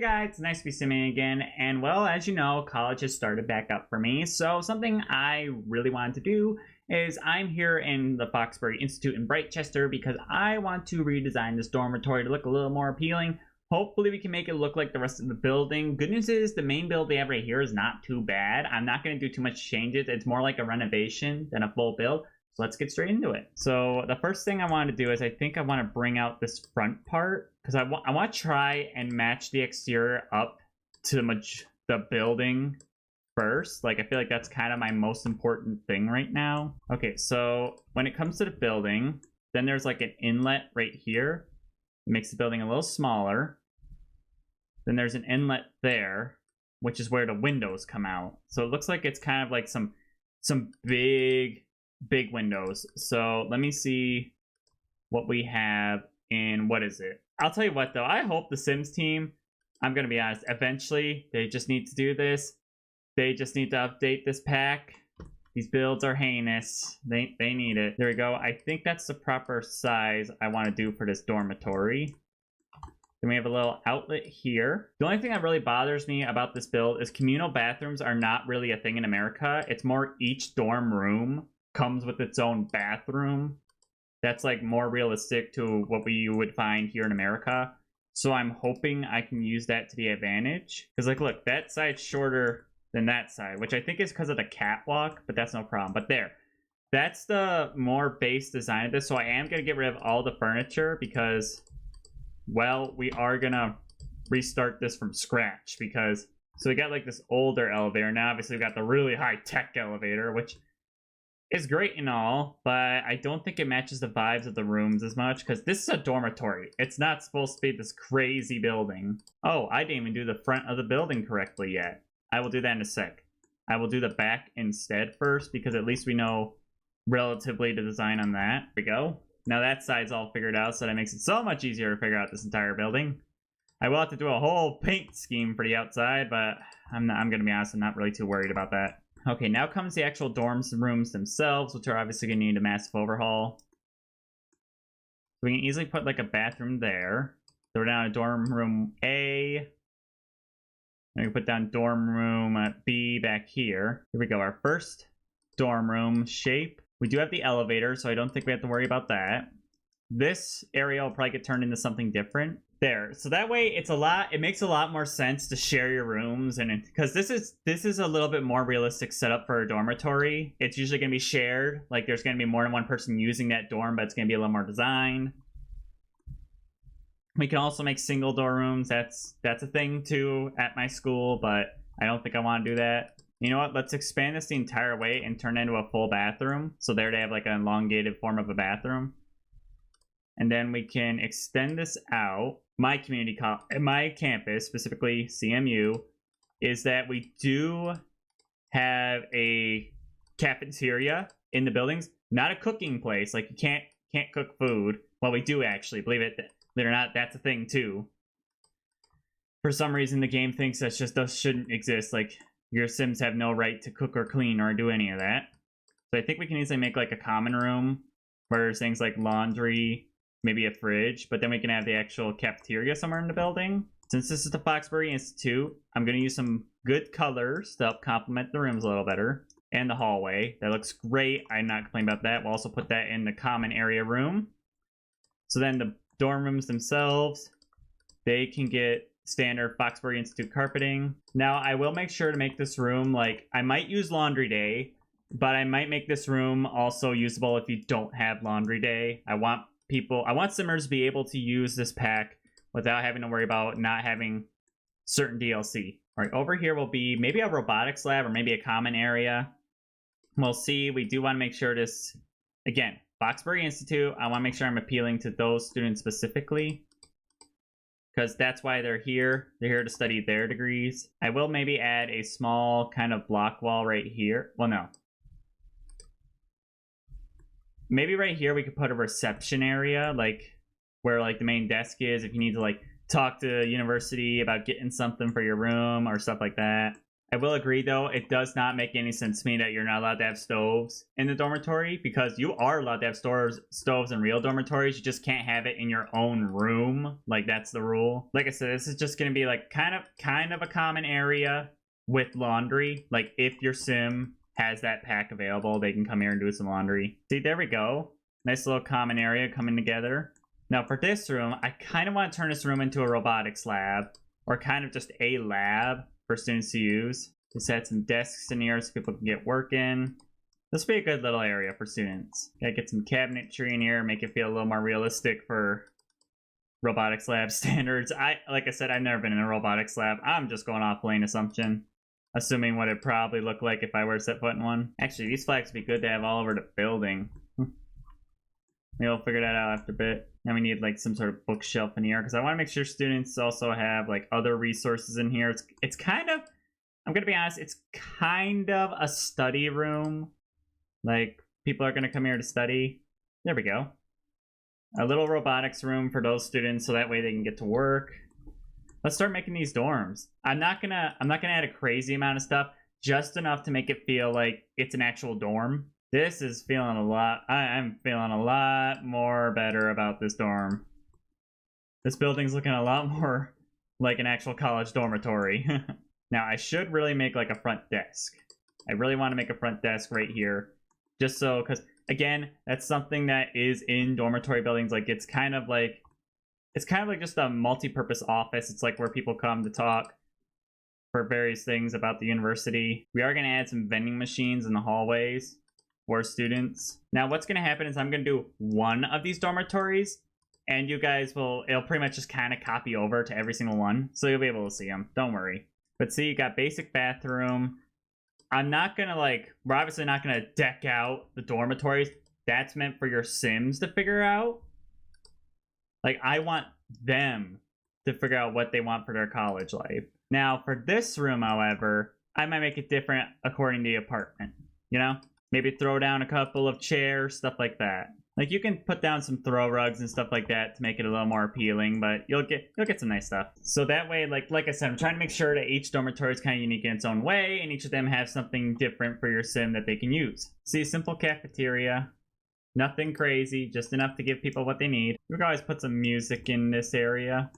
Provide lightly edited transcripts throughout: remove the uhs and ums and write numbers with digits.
Hey guys, it's nice to be simming again, and well, as you know, college has started back up for me, so something I really wanted to do is I'm here in the Foxbury Institute in Brightchester because I want to redesign this dormitory to look a little more appealing. Hopefully we can make it look like the rest of the building. Good news is the main build they have right here is not too bad. I'm not going to do too much changes. It's more like a renovation than a full build. So let's get straight into it. So the first thing I want to do is I think I want to bring out this front part because I want to try and match the exterior up to the building first. Like I feel like that's kind of my most important thing right now. Okay, so when it comes to the building, then there's like an inlet right here. It makes the building a little smaller. Then there's an inlet there, which is where the windows come out. So it looks like it's kind of like some big windows. So let me see what we have in, what is it? I'll tell you what though, I hope the Sims team, I'm gonna be honest, eventually they just need to do this. They just need to update this pack. These builds are heinous. They need it. There we go. I think that's the proper size I want to do for this dormitory. Then we have a little outlet here. The only thing that really bothers me about this build is communal bathrooms are not really a thing in America. It's more each dorm room comes with its own bathroom. That's like more realistic to what you would find here in America. So I'm hoping I can use that to the advantage. Because like, look, that side's shorter than that side, which I think is because of the catwalk, but that's no problem. But there, that's the more base design of this. So I am going to get rid of all the furniture because, well, we are going to restart this from scratch because, so we got like this older elevator. Now, obviously, we got the really high-tech elevator, which is great and all, but I don't think it matches the vibes of the rooms as much because this is a dormitory. It's not supposed to be this crazy building. Oh, I didn't even do the front of the building correctly yet. I will do that in a sec. I will do the back instead first because at least we know relatively the design on that. There we go. Now that side's all figured out, so that makes it so much easier to figure out this entire building. I will have to do a whole paint scheme for the outside, but I'm going to be honest, I'm not really too worried about that. Okay, now comes the actual dorms rooms themselves, which are obviously going to need a massive overhaul. We can easily put like a bathroom there. So we're down to dorm room A. And we put down dorm room B back here. Here we go, our first dorm room shape. We do have the elevator, so I don't think we have to worry about that. This area will probably get turned into something different. There, so that way it makes a lot more sense to share your rooms, and because this is a little bit more realistic setup for a dormitory. It's usually going to be shared, like there's going to be more than one person using that dorm, but it's going to be a little more designed. We can also make single door rooms. That's a thing too at my school, but I don't think I want to do that. You know what? Let's expand this the entire way and turn it into a full bathroom. So there they have like an elongated form of a bathroom. And then we can extend this out. My campus, specifically CMU, is that we do have a cafeteria in the buildings. Not a cooking place. Like you can't cook food. Well, we do actually, believe it or not, that's a thing too. For some reason, the game thinks that shouldn't exist. Like your Sims have no right to cook or clean or do any of that. So I think we can easily make like a common room where there's things like laundry, maybe a fridge, but then we can have the actual cafeteria somewhere in the building. Since this is the Foxbury Institute, I'm going to use some good colors to help complement the rooms a little better. And the hallway. That looks great. I'm not complaining about that. We'll also put that in the common area room. So then the dorm rooms themselves, they can get standard Foxbury Institute carpeting. Now, I will make sure to make this room, like, I might use laundry day, but I might make this room also usable if you don't have laundry day. I want Simmers to be able to use this pack without having to worry about not having certain DLC. All right, over here will be maybe a robotics lab or maybe a common area. We'll see. We do want to make sure this, again, Foxbury Institute, I want to make sure I'm appealing to those students specifically because that's why they're here. They're here to study their degrees. I will maybe add a small kind of block wall right here. Well, no. Maybe right here we could put a reception area, like where like the main desk is if you need to like talk to the university about getting something for your room or stuff like that. I will agree, though, it does not make any sense to me that you're not allowed to have stoves in the dormitory, because you are allowed to have stoves in real dormitories. You just can't have it in your own room. Like, that's the rule. Like I said, this is just going to be like kind of a common area with laundry. Like, if your sim has that pack available, they can come here and do some laundry. See, there we go. Nice little common area coming together. Now, for this room, I kind of want to turn this room into a robotics lab, or kind of just a lab for students to use. Just add some desks in here so people can get work in. This will be a good little area for students. Gotta get some cabinetry in here, make it feel a little more realistic for robotics lab standards. Like I said, I've never been in a robotics lab. I'm just going off plain assumption, assuming what it'd probably look like if I were to set foot in one. Actually, these flags would be good to have all over the building. Maybe we'll figure that out after a bit. Now we need like some sort of bookshelf in here, because I want to make sure students also have like other resources in here. It's kind of, I'm gonna be honest, it's kind of a study room. Like, people are gonna come here to study. There we go. A little robotics room for those students, so that way they can get to work. Let's start making these dorms. I'm not gonna add a crazy amount of stuff, just enough to make it feel like it's an actual dorm. This is feeling a lot. I'm feeling a lot more better about this dorm. This building's looking a lot more like an actual college dormitory. Now, I should really make like a front desk. I really want to make a front desk right here. Just so, because again, that's something that is in dormitory buildings. Like, it's kind of like just a multi-purpose office. It's like where people come to talk for various things about the university. We are going to add some vending machines in the hallways for students. Now, what's going to happen is I'm going to do one of these dormitories, and you guys it'll pretty much just kind of copy over to every single one. So you'll be able to see them. Don't worry. But see, you got basic bathroom. I'm not going to we're obviously not going to deck out the dormitories. That's meant for your sims to figure out. Like, I want them to figure out what they want for their college life. Now, for this room, however, I might make it different according to the apartment. You know? Maybe throw down a couple of chairs, stuff like that. Like, you can put down some throw rugs and stuff like that to make it a little more appealing, but you'll get some nice stuff. So that way, like I said, I'm trying to make sure that each dormitory is kind of unique in its own way, and each of them have something different for your sim that they can use. See, simple cafeteria. Nothing crazy, just enough to give people what they need. We can always put some music in this area.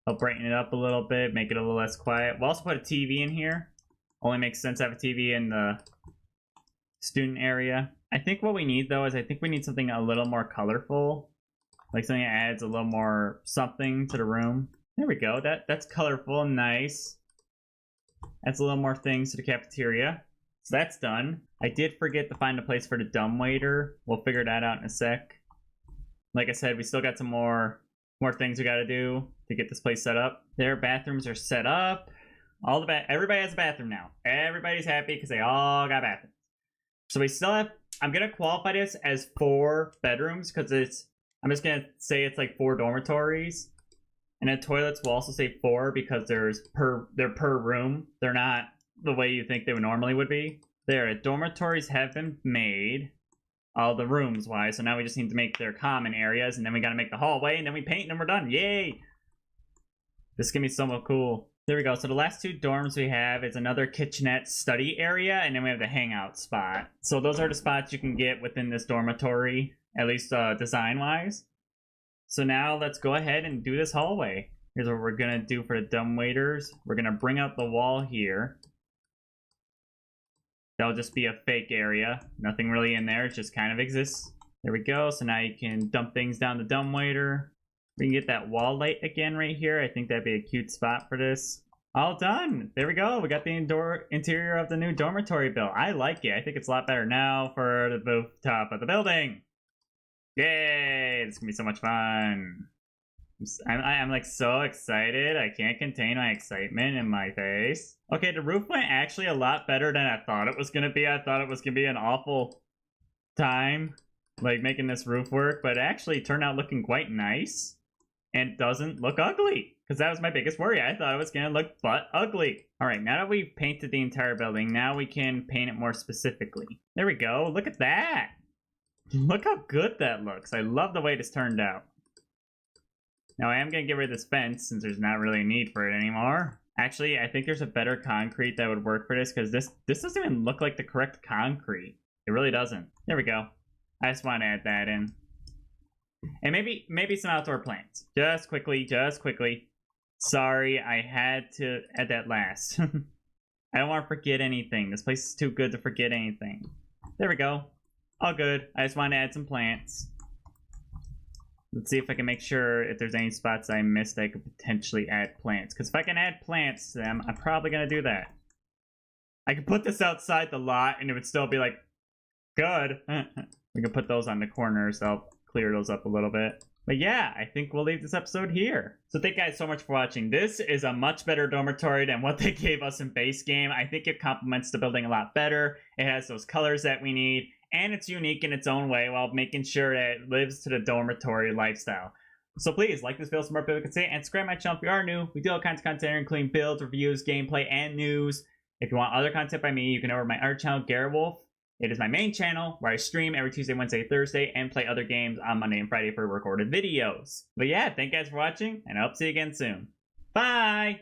I'll brighten it up a little bit, make it a little less quiet. We'll also put a TV in here. Only makes sense to have a TV in the student area. I think what we need, though, is I think we need something a little more colorful. Like something that adds a little more something to the room. There we go. That's colorful and nice. Adds a little more things to the cafeteria. So that's done. I did forget to find a place for the dumbwaiter. We'll figure that out in a sec. Like I said, we still got some more things we gotta do to get this place set up. Their bathrooms are set up. Everybody has a bathroom now. Everybody's happy because they all got bathrooms. So we still have, I'm gonna qualify this as 4 bedrooms because I'm just gonna say it's like 4 dormitories. And then toilets will also say 4 because they're per room. They're not the way you think they would normally would be. There, dormitories have been made. All the rooms wise. So now we just need to make their common areas, and then we gotta make the hallway, and then we paint, and then we're done. Yay! This is gonna be so cool. There we go. So the last 2 dorms we have is another kitchenette study area, and then we have the hangout spot. So those are the spots you can get within this dormitory, at least design-wise. So now let's go ahead and do this hallway. Here's what we're gonna do for the dumbwaiters. We're gonna bring out the wall here. That'll just be a fake area. Nothing really in there. It just kind of exists. There we go. So now you can dump things down the dumbwaiter. We can get that wall light again right here. I think that'd be a cute spot for this. All done. There we go. We got the interior of the new dormitory built. I like it. I think it's a lot better now for the rooftop of the building. Yay! It's gonna be so much fun. I'm like so excited. I can't contain my excitement in my face. Okay, the roof went actually a lot better than I thought it was gonna be. I thought it was gonna be an awful time, like making this roof work, but it actually turned out looking quite nice and doesn't look ugly. Because that was my biggest worry. I thought it was gonna look butt ugly. All right, now that we've painted the entire building, now we can paint it more specifically. There we go. Look at that. Look how good that looks. I love the way this turned out. Now, I am going to get rid of this fence since there's not really a need for it anymore. Actually, I think there's a better concrete that would work for this, because this doesn't even look like the correct concrete. It really doesn't. There we go. I just want to add that in. And maybe some outdoor plants. Just quickly. Sorry, I had to add that last. I don't want to forget anything. This place is too good to forget anything. There we go. All good. I just want to add some plants. Let's see if I can make sure if there's any spots I missed I could potentially add plants. Because if I can add plants to them, I'm probably going to do that. I could put this outside the lot and it would still be like, good. We can put those on the corners. I'll clear those up a little bit. But yeah, I think we'll leave this episode here. So thank you guys so much for watching. This is a much better dormitory than what they gave us in base game. I think it complements the building a lot better. It has those colors that we need. And it's unique in its own way while making sure that it lives to the dormitory lifestyle. So please like this video for more people can say and subscribe to my channel if you are new. We do all kinds of content including builds, reviews, gameplay, and news. If you want other content by me, you can go over to my other channel, Garrwolf. It is my main channel where I stream every Tuesday, Wednesday, Thursday, and play other games on Monday and Friday for recorded videos. But yeah, thank you guys for watching, and I hope to see you again soon. Bye!